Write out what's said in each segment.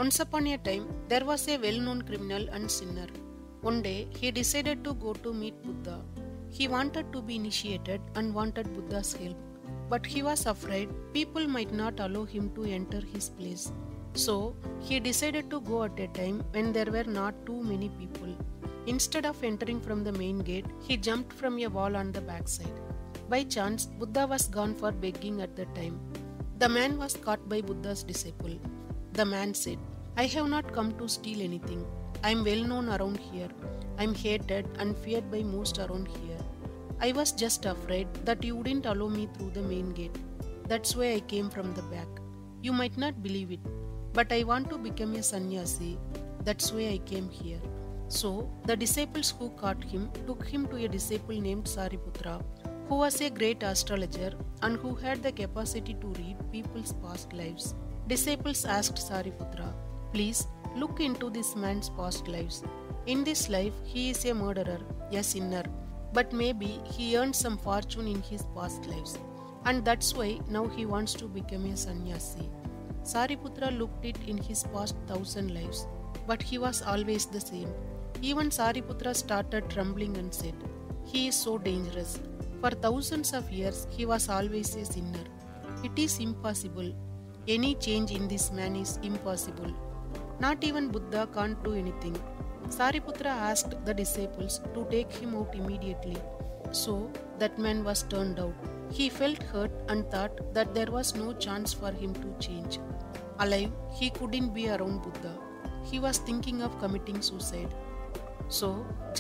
Once upon a time, there was a well-known criminal and sinner. One day, he decided to go to meet Buddha. He wanted to be initiated and wanted Buddha's help. But he was afraid people might not allow him to enter his place. So, he decided to go at a time when there were not too many people. Instead of entering from the main gate, he jumped from a wall on the backside. By chance, Buddha was gone for begging at the time. The man was caught by Buddha's disciple. The man said, "I have not come to steal anything. I am well known around here. I am hated and feared by most around here. I was just afraid that you wouldn't allow me through the main gate. That's why I came from the back. You might not believe it, but I want to become a sannyasi. That's why I came here." So, the disciples who caught him took him to a disciple named Sariputra, who was a great astrologer and who had the capacity to read people's past lives. Disciples asked Sariputra, "Please look into this man's past lives. In this life, he is a murderer, a sinner, but maybe he earned some fortune in his past lives, and that's why now he wants to become a sannyasi." Sariputra looked it in his past 1,000 lives, but he was always the same. Even Sariputra started trembling and said, "He is so dangerous. For thousands of years, he was always a sinner. It is impossible. Any change in this man is impossible. Not even Buddha can't do anything." Sariputra asked the disciples to take him out immediately. So that man was turned out. He felt hurt and thought that there was no chance for him to change. Alive, he couldn't be around Buddha. He was thinking of committing suicide. So,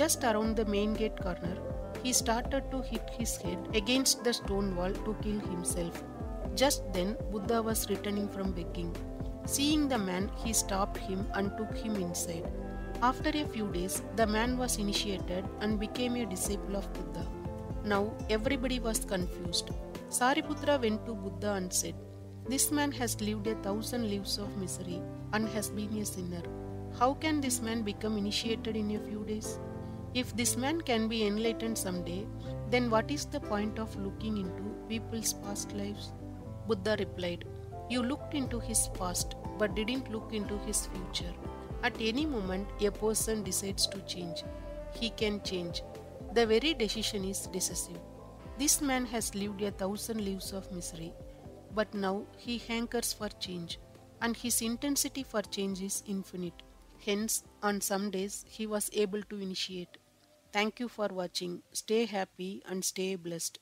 just around the main gate corner, he started to hit his head against the stone wall to kill himself. Just then, Buddha was returning from begging. Seeing the man, he stopped him and took him inside. After a few days, the man was initiated and became a disciple of Buddha. Now, everybody was confused. Sariputra went to Buddha and said, "This man has lived 1,000 lives of misery and has been a sinner. How can this man become initiated in a few days? If this man can be enlightened someday, then what is the point of looking into people's past lives?" Buddha replied, "You looked into his past, but didn't look into his future. At any moment, a person decides to change. He can change. The very decision is decisive. This man has lived 1,000 lives of misery, but now he hankers for change, and his intensity for change is infinite. Hence, on some days, he was able to initiate." Thank you for watching. Stay happy and stay blessed.